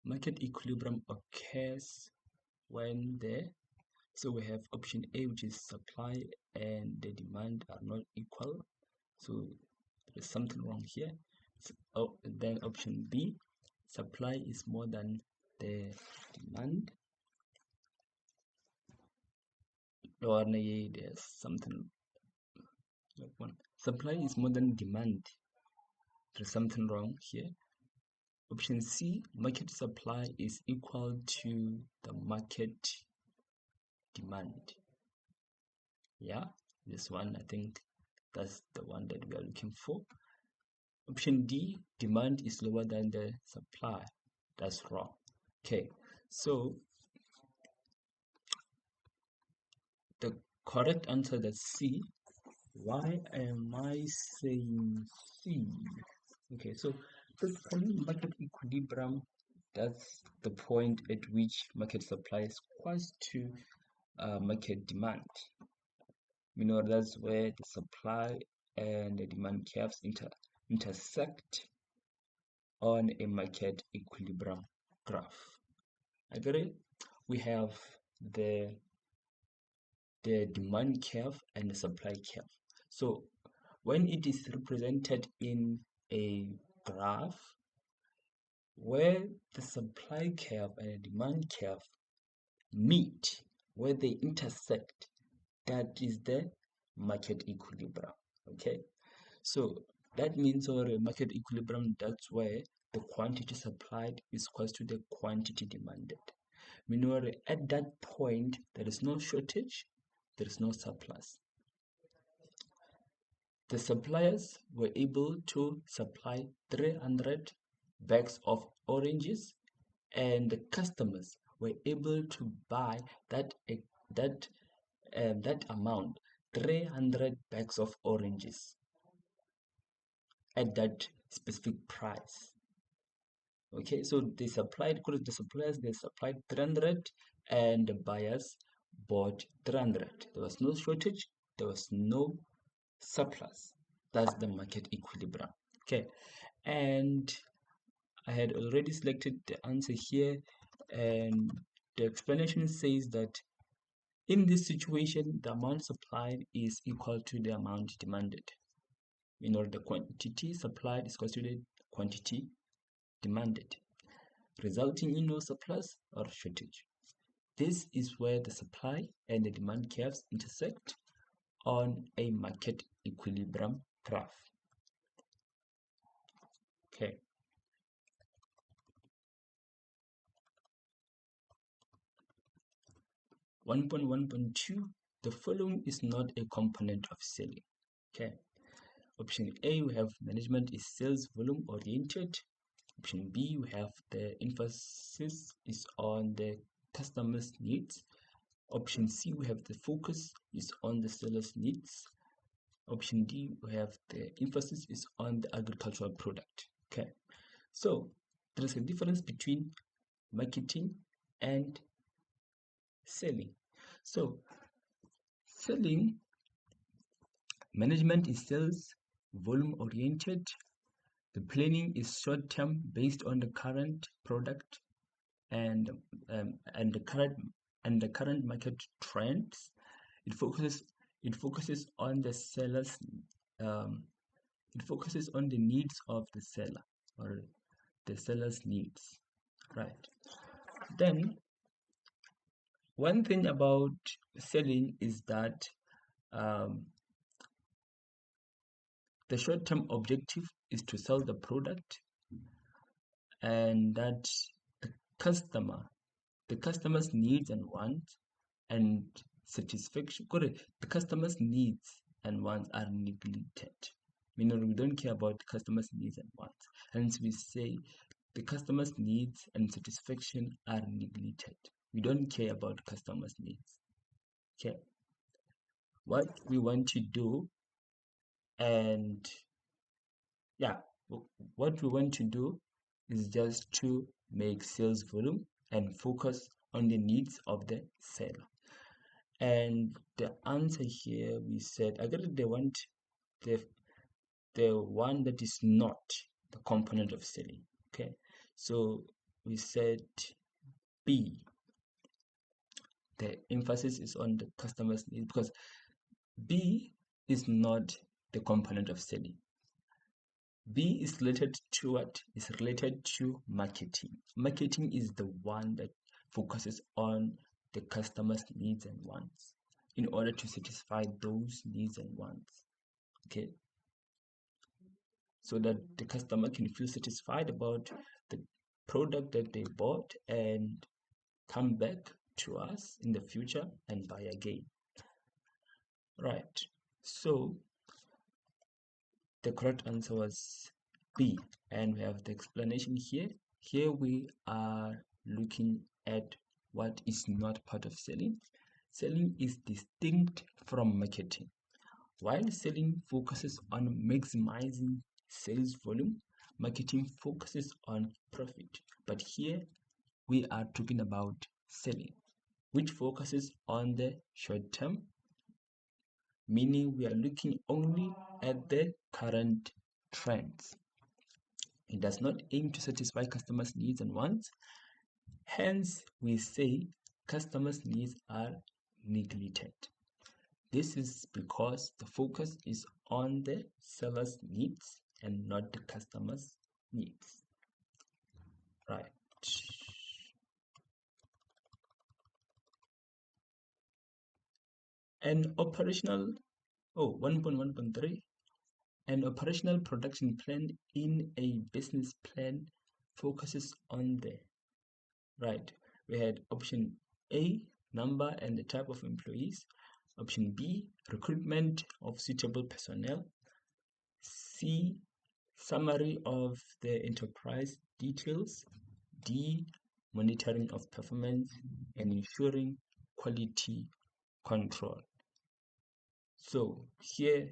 market equilibrium occurs when so we have option A, which is supply and the demand are not equal. So there's something wrong here. So, then option B, supply is more than the demand. Or there's something like one. Supply is more than demand. There's something wrong here. Option C, market supply is equal to the market demand. Yeah, this one, I think that's the one that we are looking for. Option D, demand is lower than the supply. That's wrong. Okay, so the correct answer is C. Why am I saying C? Okay, so basically market equilibrium, that's the point at which market supply is equals to market demand. You know, that's where the supply and the demand curves intersect on a market equilibrium graph. Agree? We have the demand curve and the supply curve. So when it is represented in a graph where the supply curve and the demand curve meet, where they intersect, that is the market equilibrium. Okay, so that means our market equilibrium, that's where the quantity supplied is equal to the quantity demanded. Meaning at that point there is no shortage, there is no surplus. The suppliers were able to supply 300 bags of oranges, and the customers were able to buy that amount, 300 bags of oranges, at that specific price. Okay, so they supplied, because the suppliers, they supplied 300 and the buyers bought 300. There was no shortage, there was no surplus. That's the market equilibrium. Okay, and I had already selected the answer here, and the explanation says that in this situation, the amount supplied is equal to the amount demanded. You know, the quantity supplied is equal to the quantity demanded, resulting in no surplus or shortage. This is where the supply and the demand curves intersect on a market equilibrium graph. Okay. One point 1.2, the following is not a component of selling. Okay. Option A, we have management is sales volume oriented. Option B, we have the emphasis is on the customer's needs. Option C, we have the focus is on the seller's needs. Option D, we have the emphasis is on the agricultural product. Okay, so there is a difference between marketing and selling. So selling, management is sales volume oriented. The planning is short term based on the current product and the current market trends. It focuses on the sellers. It focuses on the needs of the seller, or the seller's needs, right? Then one thing about selling is that the short-term objective is to sell the product, and that the customer's needs and wants and satisfaction, correct, the customer's needs and wants are neglected. Meaning we don't care about the customer's needs and wants. Hence we say the customer's needs and satisfaction are neglected. We don't care about customers' needs. Okay. What we want to do, and yeah, what we want to do is just to make sales volume and focus on the needs of the seller. And the answer here, we said, I got the one that is not the component of selling. Okay, so we said B, the emphasis is on the customer's needs, because B is not the component of selling. B is related to what? Is related to marketing. Marketing is the one that focuses on the customer's needs and wants in order to satisfy those needs and wants. Okay. So that the customer can feel satisfied about the product that they bought and come back to us in the future and buy again. Right. So the correct answer was B, and we have the explanation here. Here we are looking at what is not part of selling. Selling is distinct from marketing. While selling focuses on maximizing sales volume, marketing focuses on profit. But here we are talking about selling, which focuses on the short term, meaning we are looking only at the current trends. It does not aim to satisfy customers' needs and wants. Hence, we say customers' needs are neglected. This is because the focus is on the seller's needs and not the customer's needs. Right. An operational, 1.1.3, an operational production plan in a business plan focuses on the, right, we had option A, number and the type of employees. Option B, recruitment of suitable personnel. C, summary of the enterprise details. D, monitoring of performance and ensuring quality control. So here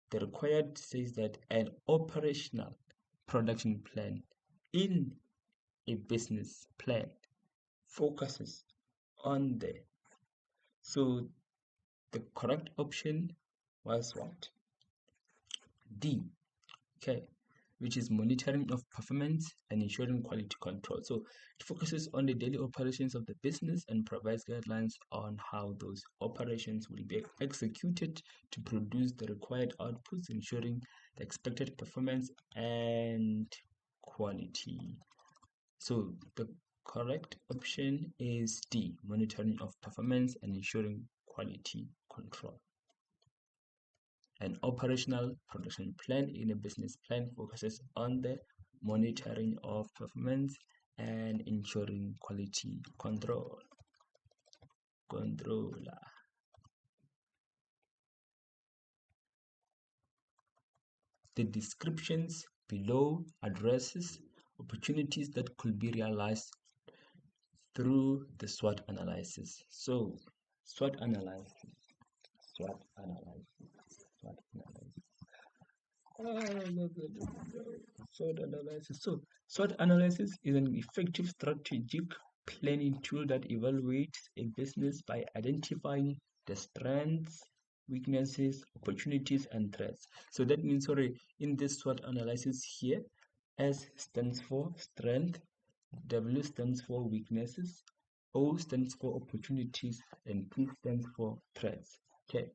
the required says that an operational production plan in a business plan focuses on the, so the correct option was what? D, okay, which is monitoring of performance and ensuring quality control. So it focuses on the daily operations of the business and provides guidelines on how those operations will be executed to produce the required outputs, ensuring the expected performance and quality. So the correct option is D, monitoring of performance and ensuring quality control. An operational production plan in a business plan focuses on the monitoring of performance and ensuring quality control. Controller. The descriptions below addresses opportunities that could be realized through the SWOT analysis. So, SWOT analysis. SWOT analysis. SWOT analysis. SWOT analysis. So, SWOT analysis is an effective strategic planning tool that evaluates a business by identifying the strengths, weaknesses, opportunities, and threats. So that means, sorry, in this SWOT analysis here, S stands for strength, W stands for weaknesses, O stands for opportunities, and P stands for threats. Okay.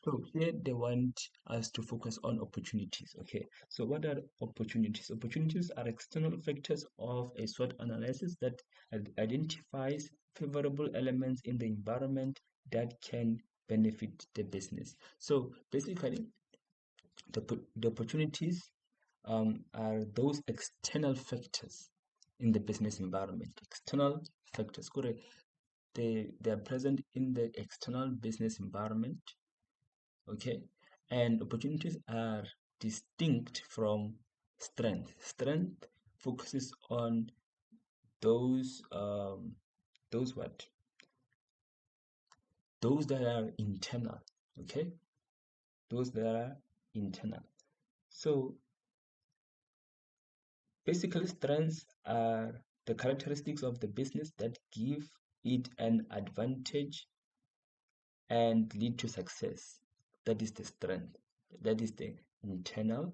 So here they want us to focus on opportunities. Okay, so what are opportunities? Opportunities are external factors of a SWOT analysis that identifies favorable elements in the environment that can benefit the business. So basically, the opportunities are those external factors in the business environment. External factors, correct? They are present in the external business environment. Okay, and opportunities are distinct from strength. Strength focuses on those what? Those that are internal. Okay, those that are internal. So basically, strengths are the characteristics of the business that give it an advantage and lead to success. That is the strength. That is the internal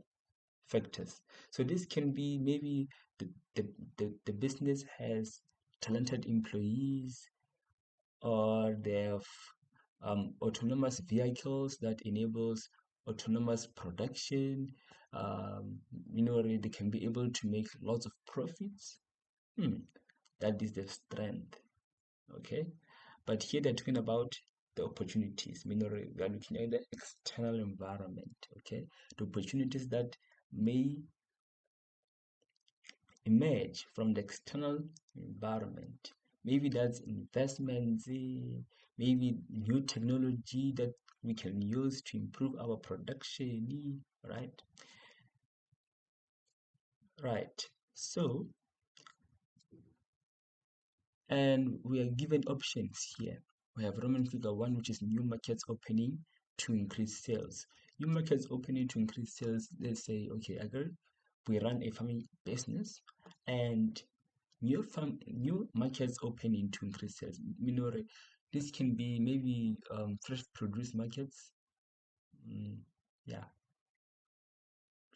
factors. So this can be maybe the business has talented employees, or they have autonomous vehicles that enables autonomous production. They can be able to make lots of profits. That is the strength. Okay, but here they're talking about the opportunities. We are looking at the external environment. Okay, the opportunities that may emerge from the external environment. Maybe that's investments, maybe new technology that we can use to improve our production, right? Right. So, and we are given options here. We have Roman figure 1, which is new markets opening to increase sales. New markets opening to increase sales. Let's say, okay, agree. We run a farming business, and new markets opening to increase sales. This can be maybe fresh produce markets. Yeah,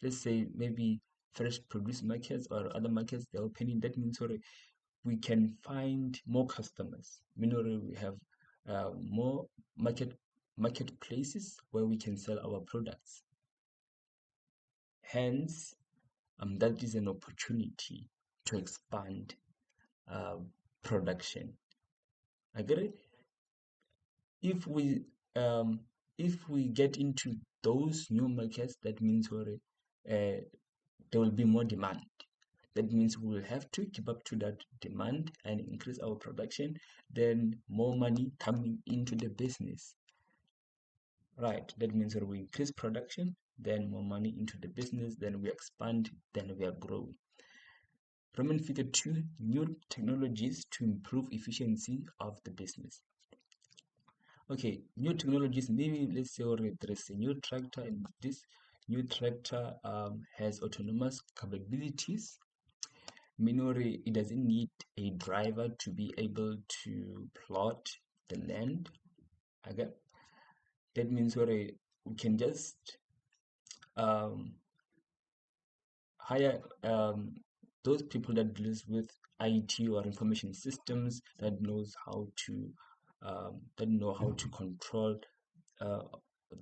let's say maybe fresh produce markets or other markets they're opening. That means we can find more customers. We have more marketplaces where we can sell our products. Hence, that is an opportunity to expand production. Agree? If we get into those new markets, that means there will be more demand. That means we will have to keep up to that demand and increase our production, then more money coming into the business. Right, that means that we increase production, then more money into the business, then we expand, then we are growing. Roman figure 2, new technologies to improve efficiency of the business. Okay, new technologies, maybe let's say there is a new tractor, and this new tractor has autonomous capabilities. It doesn't need a driver to be able to plot the land. Okay, that means we can just hire those people that deals with IT or information systems that knows how to know how to control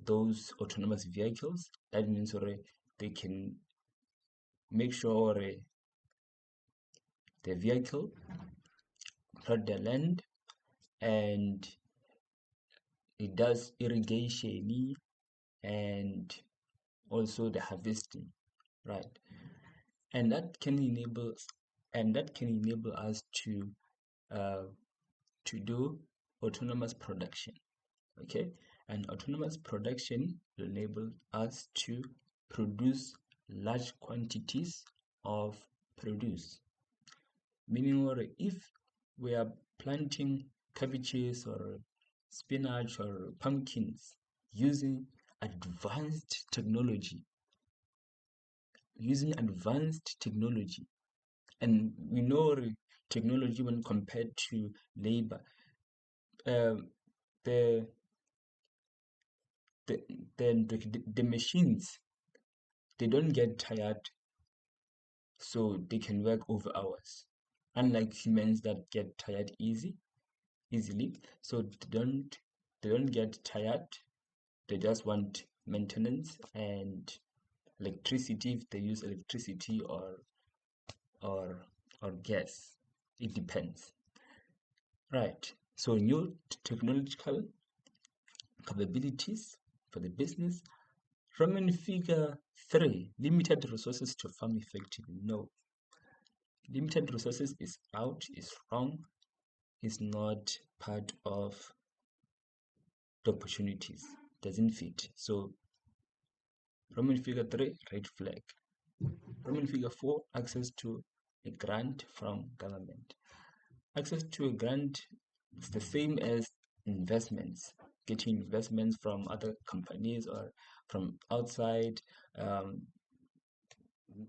those autonomous vehicles. That means they can make sure the vehicle plot the land, and it does irrigation and also the harvesting, right? And that can enable us to do autonomous production. Okay, and autonomous production will enable us to produce large quantities of produce. Meaning, if we are planting cabbages or spinach or pumpkins using advanced technology, and we know technology when compared to labor, the machines, they don't get tired, so they can work over hours, unlike humans that get tired easily. So they don't get tired. They just want maintenance and electricity, if they use electricity or gas. It depends. Right. So new technological capabilities for the business. Roman figure 3, limited resources to farm effectively. No. Limited resources is out, is wrong, is not part of the opportunities, doesn't fit. So Roman figure 3, red flag. Roman figure 4, access to a grant from government. Access to a grant is the same as investments, getting investments from other companies or from outside.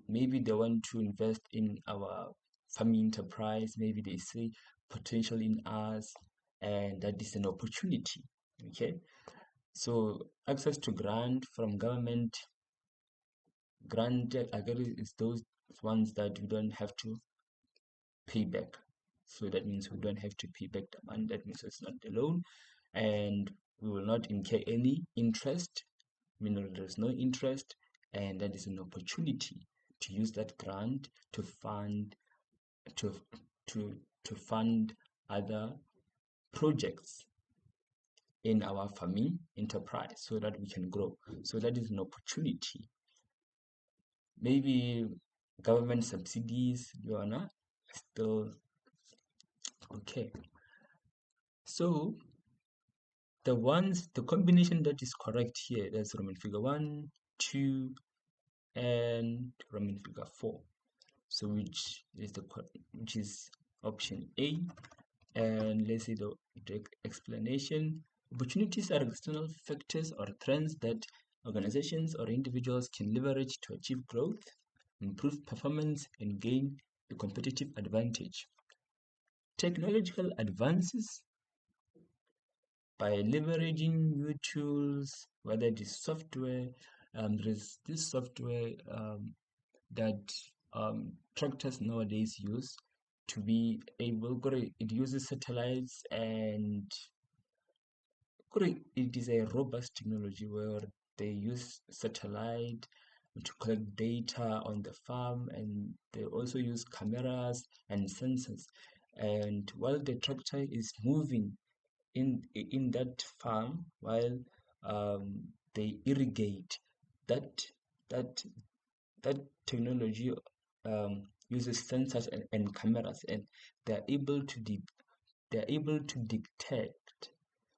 Maybe they want to invest in our farming enterprise. Maybe they see potential in us, and that is an opportunity. Okay, so access to grant from government. Grant, I guess, is those ones that you don't have to pay back. So that means we don't have to pay back the money. That means it's not a loan, and we will not incur any interest. Meaning there's no interest, and that is an opportunity to use that grant to fund to to fund other projects in our farming enterprise so that we can grow. So that is an opportunity. Maybe government subsidies, you are not still okay. So the combination that is correct here, that's Roman figure 1, 2, and Roman figure 4. So which is option A. And let's see the explanation. Opportunities are external factors or trends that organizations or individuals can leverage to achieve growth, improve performance, and gain a competitive advantage. Technological advances by leveraging new tools, whether it is software, there is this software that tractors nowadays use to be able, it uses satellites, and it is a robust technology where they use satellite to collect data on the farm, and they also use cameras and sensors. And while the tractor is moving in that farm, while they irrigate, that that that technology uses sensors and cameras, and they're able to they're able to detect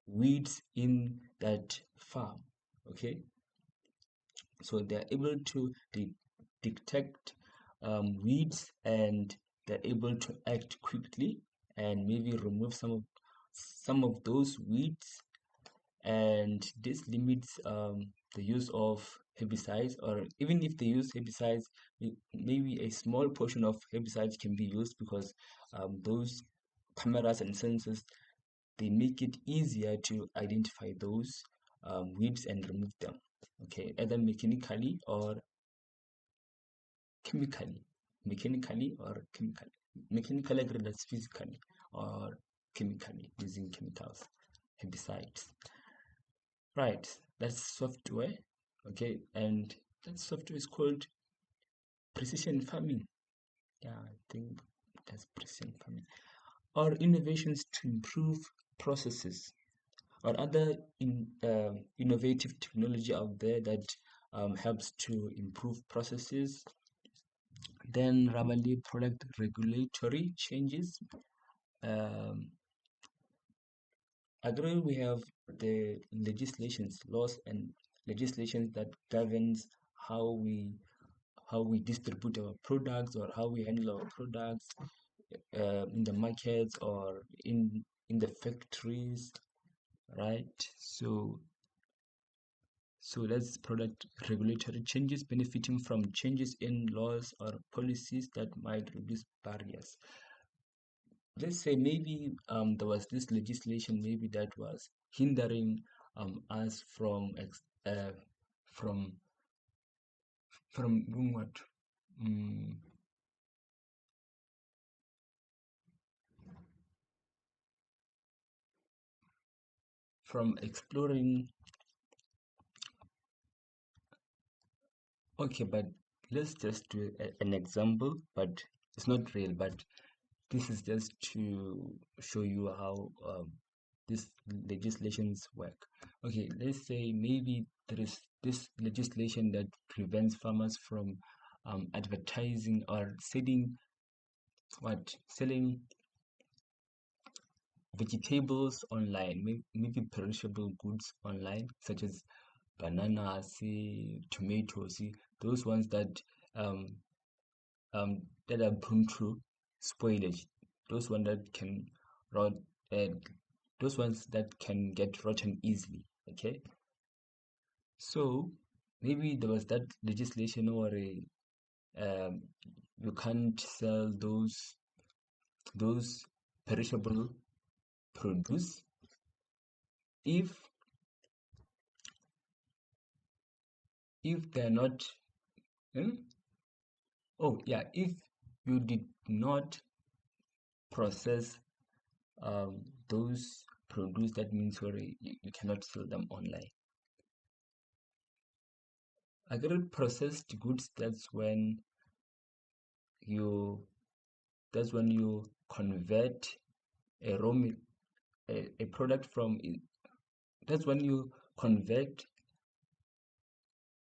weeds in that farm. Okay, so they're able to detect weeds, and they're able to act quickly and maybe remove some of those weeds. And this limits the use of herbicides, or even if they use herbicides, maybe a small portion of herbicides can be used, because those cameras and sensors, they make it easier to identify those weeds and remove them, okay, either mechanically or chemically. Mechanically agreed, that's physically, or chemically, using chemicals, herbicides. Right, that's software. Okay, and that software is called precision farming. Yeah, I think that's precision farming. Or innovations to improve processes, or other innovative technology out there that helps to improve processes. Then rapidly product regulatory changes. Um, Agree, we have the legislations, laws and legislations that governs how we distribute our products, or how we handle our products in the markets, or in the factories, right? So that's product regulatory changes, benefiting from changes in laws or policies that might reduce barriers. Let's say maybe there was this legislation maybe that was hindering us from doing what, mm, from exploring. Okay, but let's just do an example, but it's not real, but this is just to show you how these legislations work. Okay, let's say maybe there is this legislation that prevents farmers from advertising or selling vegetables online, maybe perishable goods online, such as bananas, tomatoes, those ones um, that are prone to spoilage, those ones that can rot, uh, those ones that can get rotten easily. Okay, so maybe there was that legislation, or um, you can't sell those perishable produce if they're not. Hmm? Oh yeah, if you did not process those produce, that means you cannot sell them online. Agri-processed goods, you that's when you convert a a product from that's when you convert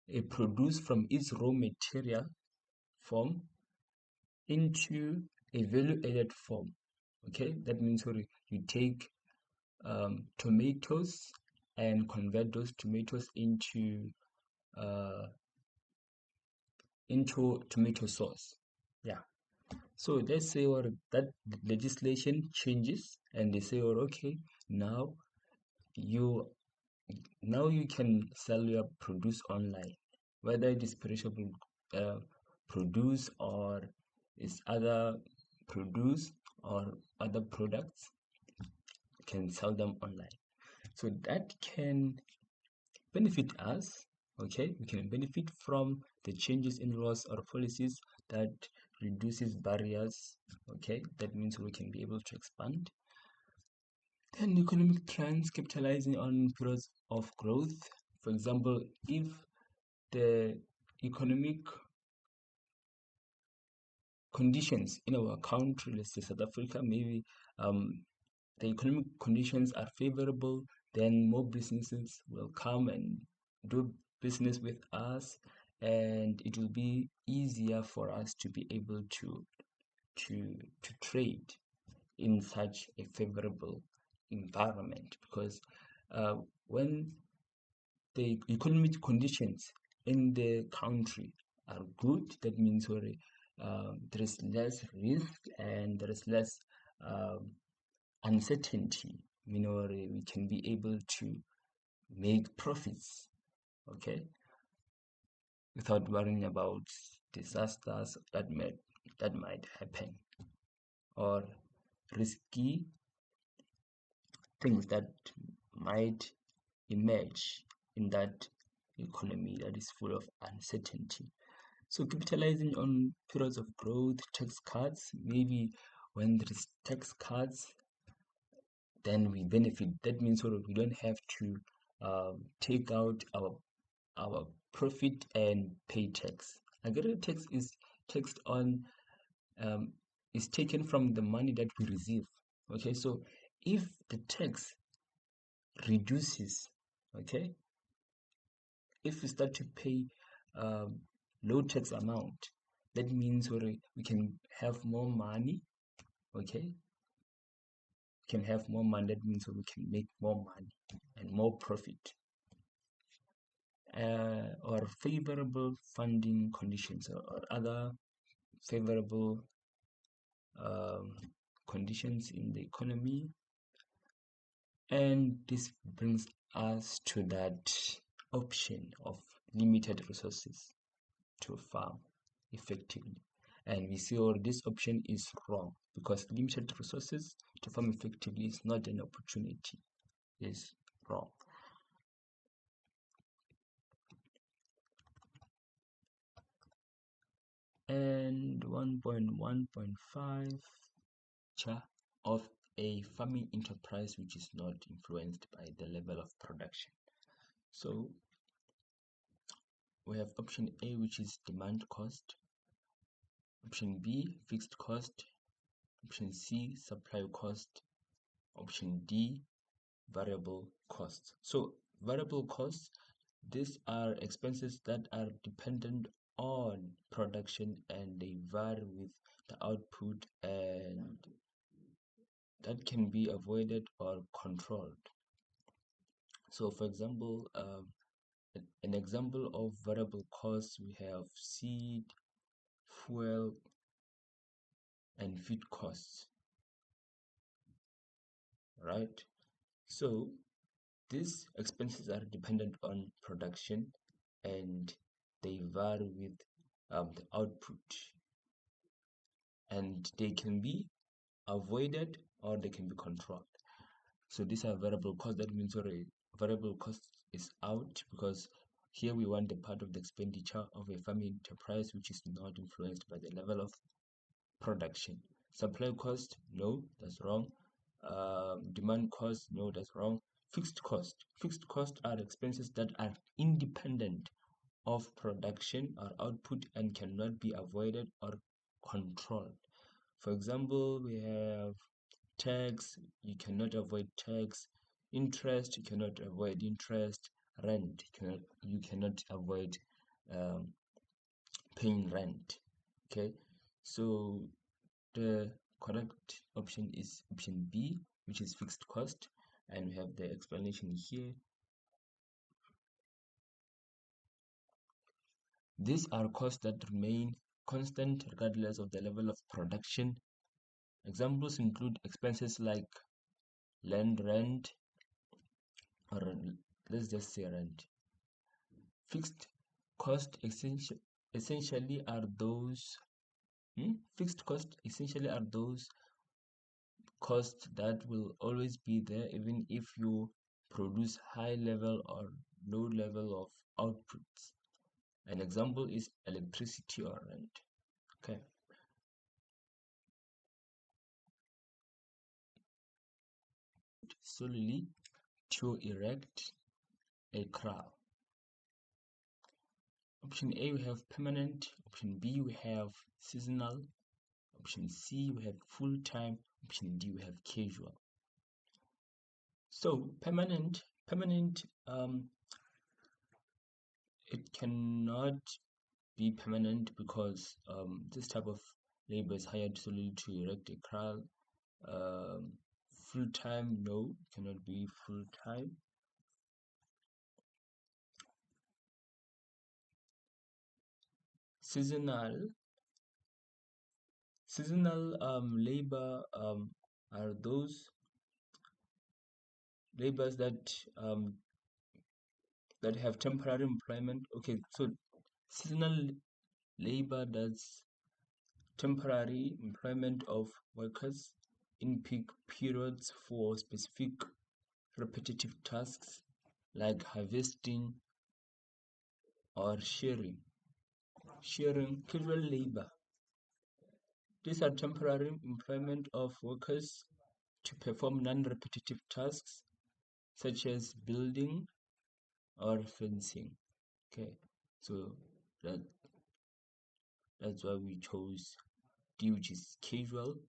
a produce from its raw material form into a value added form. Okay, that means you take tomatoes and convert those tomatoes uh, into tomato sauce. Yeah. So let's say that legislation changes and they say, okay, now you you can sell your produce online, whether it is perishable uh, produce or is other produce or other products, you can sell them online. So that can benefit us. Okay, we can benefit from the changes in laws or policies that reduces barriers. Okay, that means we can be able to expand. Then economic trends capitalizing on periods of growth. For example, if the economic conditions in our country, let's say South Africa, maybe the economic conditions are favorable, then more businesses will come and do business with us, and it will be easier for us to be able to trade in such a favorable environment, because when the economic conditions in the country are good, that means there is less risk and there is less um, uncertainty. We can be able to make profits, okay, without worrying about disasters that might happen, or risky things that might emerge in that economy that is full of uncertainty. So capitalizing on periods of growth, tax cuts, maybe when there is tax cuts, then we benefit. That means we don't have to take out our profit and pay tax. Again, tax is taxed on um, is taken from the money that we receive. Okay, so if the tax reduces, okay, if we start to pay um, low tax amount, that means we can have more money. Okay, can have more money. That means we can make more money and more profit. Or favorable funding conditions, or other favorable um, conditions in the economy. And this brings us to that option of limited resources to farm effectively. And we see this option is wrong, because limited resources to farm effectively is not an opportunity, is wrong. And 1.1.5 of a farming enterprise which is not influenced by the level of production. So we have option A, which is demand cost, option B, fixed cost, option C, supply cost, option D, variable costs. So variable costs, these are expenses that are dependent on production and they vary with the output, and that can be avoided or controlled. So for example, an example of variable costs, we have seed, fuel, and feed costs, right? So these expenses are dependent on production and they vary with the output, and they can be avoided or they can be controlled. So these are variable costs. That means variable cost is out, because here we want the part of the expenditure of a farming enterprise which is not influenced by the level of production. Supply cost, no, that's wrong. Demand cost, no, that's wrong. Fixed cost. Fixed costs are expenses that are independent of production or output and cannot be avoided or controlled. For example, we have tax, you cannot avoid tax. Interest, you cannot avoid interest. Rent, you cannot avoid um, paying rent. Okay, so the correct option is option B, which is fixed cost, and we have the explanation here. These are costs that remain constant regardless of the level of production. Examples include expenses like land rent, or let's just say rent. Fixed cost essentially are those fixed cost essentially are those costs that will always be there even if you produce high level or low level of outputs. An example is electricity or rent. Okay. Solely to erect a kraal. Option A, we have permanent. Option B, we have seasonal. Option C, we have full-time. Option D, we have casual. So permanent, it cannot be permanent because this type of labor is hired solely to erect a kraal. Full-time, no, cannot be full-time. Seasonal labor are those labors that have temporary employment. Okay, so seasonal labor does temporary employment of workers in peak periods for specific repetitive tasks like harvesting or shearing. Casual labor. These are temporary employment of workers to perform non-repetitive tasks such as building or fencing. Okay, so that's why we chose D, which is casual.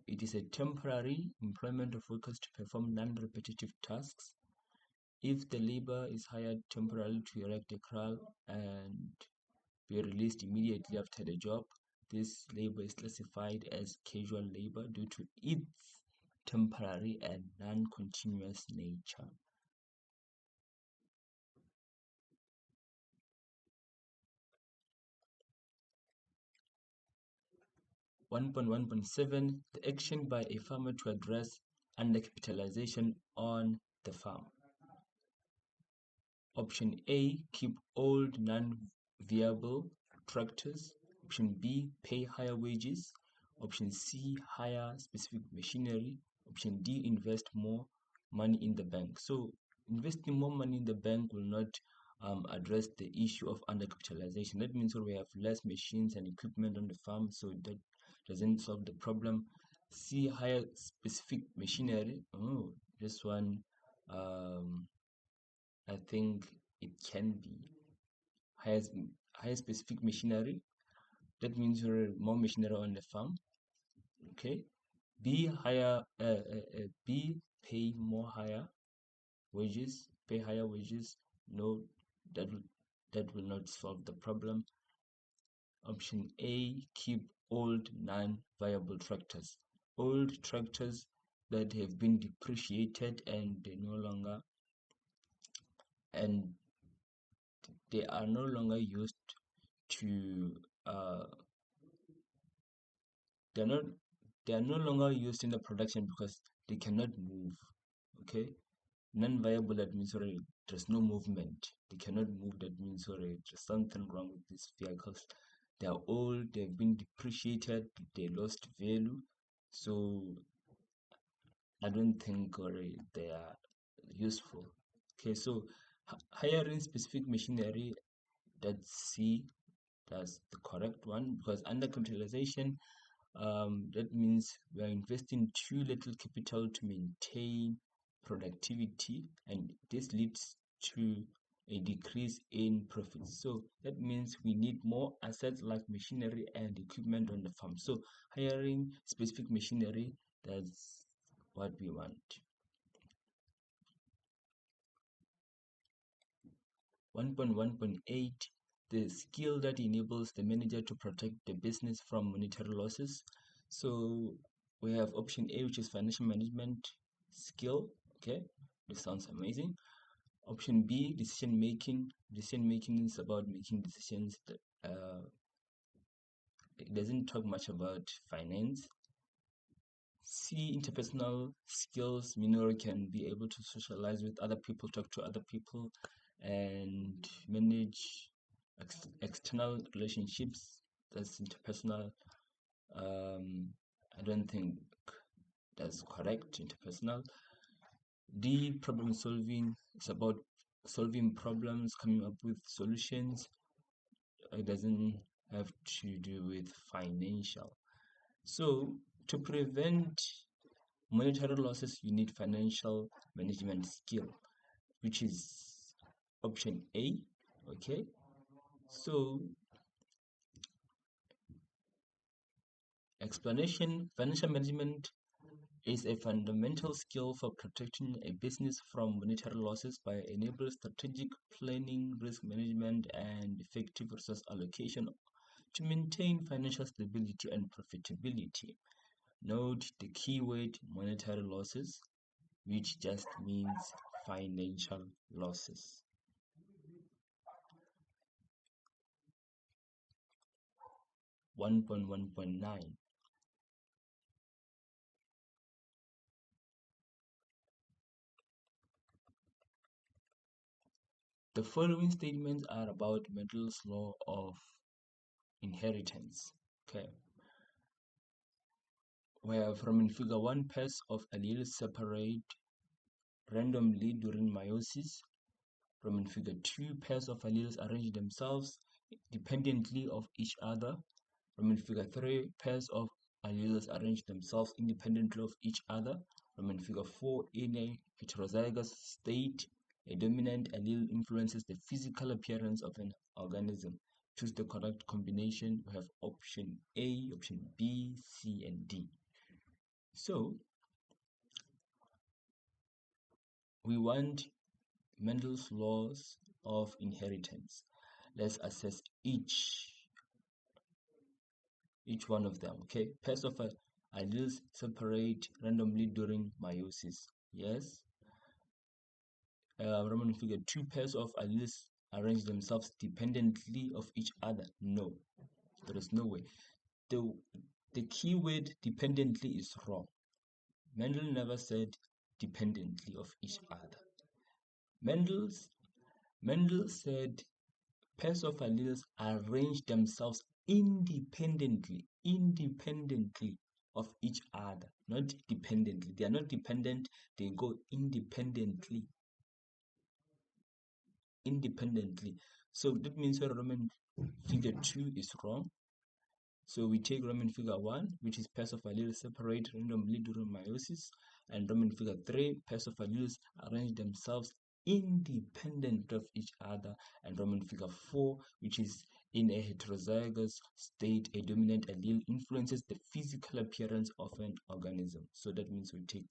It is a temporary employment of workers to perform non-repetitive tasks. If the labor is hired temporarily to erect a kraal and be released immediately after the job, this labor is classified as casual labor due to its temporary and non-continuous nature. 1.1.7 The action by a farmer to address undercapitalization on the farm. Option A, keep old non-viable tractors. Option B, pay higher wages. Option C, hire specific machinery. Option D, invest more money in the bank. So investing more money in the bank will not address the issue of undercapitalization. That means we have less machines and equipment on the farm, so that doesn't solve the problem. C, hire specific machinery. Oh, this one I think it can be higher specific machinery. That means there are more machinery on the farm. Okay. B, pay more higher wages. Pay higher wages. No, that will not solve the problem. Option A, keep old non-viable tractors. Old tractors that have been depreciated and they are no longer used to they're not they are no longer used in the production because they cannot move. Okay, non-viable, that means sorry, there's no movement, they cannot move. That means sorry, there's something wrong with these vehicles. They are old, they've been depreciated, they lost value, so I don't think they are useful. Okay, so hiring specific machinery, that's C, that's the correct one, because undercapitalization That means we are investing too little capital to maintain productivity, and this leads to a decrease in profits. So that means we need more assets like machinery and equipment on the farm. So hiring specific machinery, that's what we want. 1.1.8, the skill that enables the manager to protect the business from monetary losses. So we have option A, which is financial management skill. Okay, this sounds amazing. Option B, decision making. Decision making is about making decisions. It doesn't talk much about finance. C, interpersonal skills. Minor can be able to socialize with other people, talk to other people, and manage external relationships. That's interpersonal. I don't think that's correct. Interpersonal. D, problem solving. It's about solving problems, coming up with solutions. It doesn't have to do with financial. So to prevent monetary losses, you need financial management skill, which is option A. Okay, so explanation: financial management is a fundamental skill for protecting a business from monetary losses by enabling strategic planning, risk management, and effective resource allocation to maintain financial stability and profitability. Note the keyword monetary losses, which just means financial losses. 1.1.9. The following statements are about Mendel's law of inheritance. Okay, where from in figure 1, pairs of alleles separate randomly during meiosis. From in figure 2, pairs of alleles arrange themselves dependently of each other. From in figure 3, pairs of alleles arrange themselves independently of each other. From in figure 4, in a heterozygous state, a dominant allele influences the physical appearance of an organism. Choose the correct combination. We have option A, option B, C, and D. So we want Mendel's laws of inheritance. Let's assess each one of them. Okay, pairs of alleles separate randomly during meiosis. Yes. Roman figure 2, pairs of alleles arrange themselves dependently of each other. No, there is no way. The key word dependently is wrong. Mendel never said dependently of each other. Mendel said pairs of alleles arrange themselves independently of each other, not dependently. They are not dependent, they go independently. So that means Roman figure 2 is wrong. So we take Roman figure 1, which is pairs of alleles separate randomly during meiosis, and Roman figure 3, pairs of alleles arrange themselves independent of each other, and Roman figure 4, which is in a heterozygous state, a dominant allele influences the physical appearance of an organism. So that means we take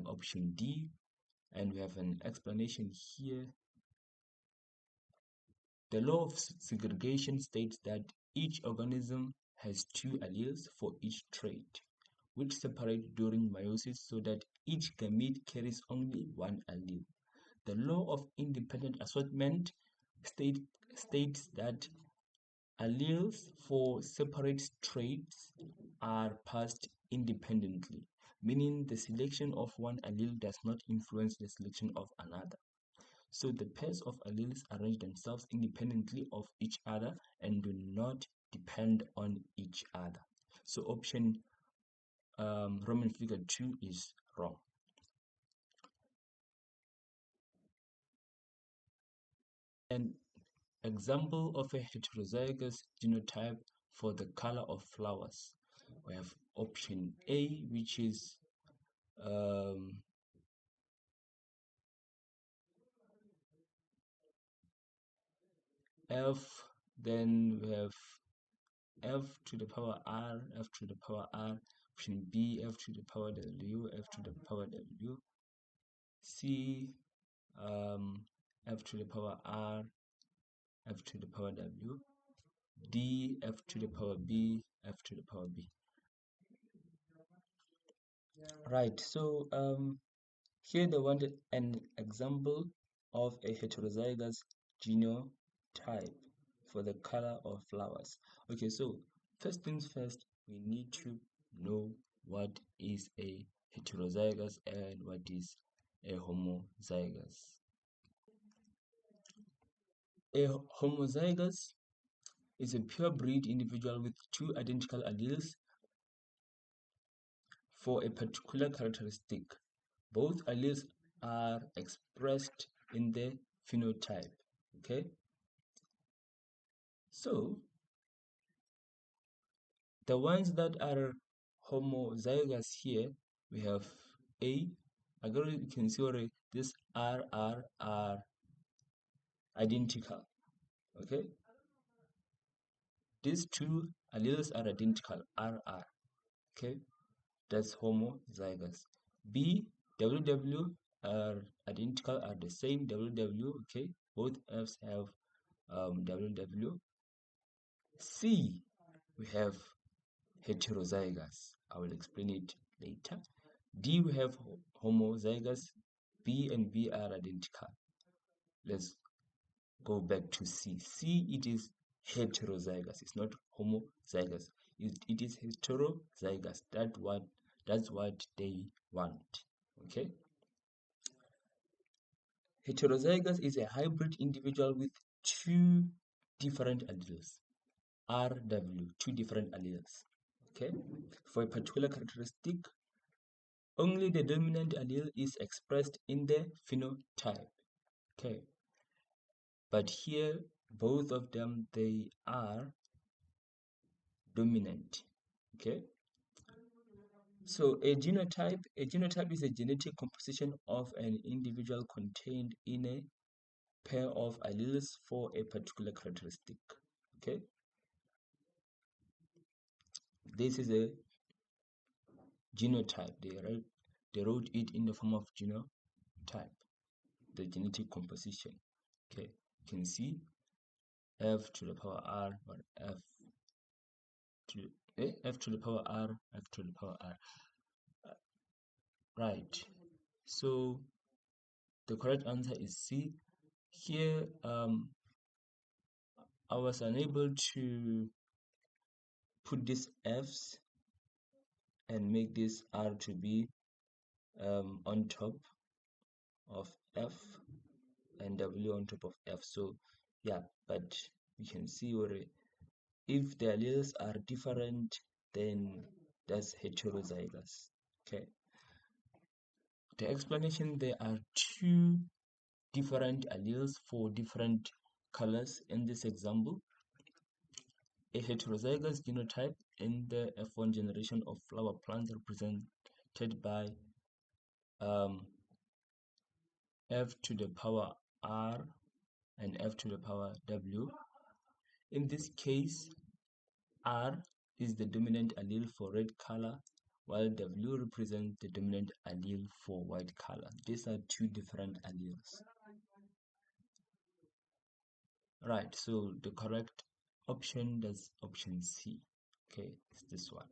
option D, and we have an explanation here. The law of segregation states that each organism has 2 alleles for each trait, which separate during meiosis so that each gamete carries only 1 allele. The law of independent assortment states that alleles for separate traits are passed independently, meaning the selection of one allele does not influence the selection of another. So the pairs of alleles arrange themselves independently of each other and do not depend on each other. So option Roman figure 2 is wrong. An example of a heterozygous genotype for the color of flowers. We have option A, which is F, then we have F to the power R, F to the power R, option B, F to the power W, F to the power W, C, F to the power R, F to the power W, D, F to the power B, F to the power B. Right, so here they wanted an example of a heterozygous genotype for the color of flowers. Okay, so first things first, we need to know what is a heterozygous and what is a homozygous. A homozygous is a pure breed individual with two identical alleles for a particular characteristic. Both alleles are expressed in the phenotype. Okay, so the ones that are homozygous here, we have A. Again, you can see already this R are identical. Okay, these two alleles are identical, RR. Okay, that's homozygous. B, WW are identical, are the same, WW. Okay, both Fs have WW. C, we have heterozygous. I will explain it later. D, we have homozygous. B and B are identical. Let's go back to C. C, it is heterozygous. It's not homozygous. It is heterozygous. That's what they want. Okay. Heterozygous is a hybrid individual with two different alleles. RW, two different alleles. Okay. For a particular characteristic, only the dominant allele is expressed in the phenotype. Okay. But here, both of them, they are dominant. Okay. So a genotype is a genetic composition of an individual contained in a pair of alleles for a particular characteristic. Okay. This is a genotype. They wrote it in the form of genotype, the genetic composition. Okay, you can see F to the power R or F to the power R, F to the power R. Right. So the correct answer is C. Here, I was unable to put these F's and make this R to be on top of F and W on top of F. So yeah, but we can see where if the alleles are different, then that's heterozygous. Okay. The explanation, there are two different alleles for different colors in this example. A heterozygous genotype in the F1 generation of flower plants represented by F to the power R and F to the power W. In this case, R is the dominant allele for red color, while W represents the dominant allele for white color. These are two different alleles. Right, so the correct option is option C. Okay, it's this one.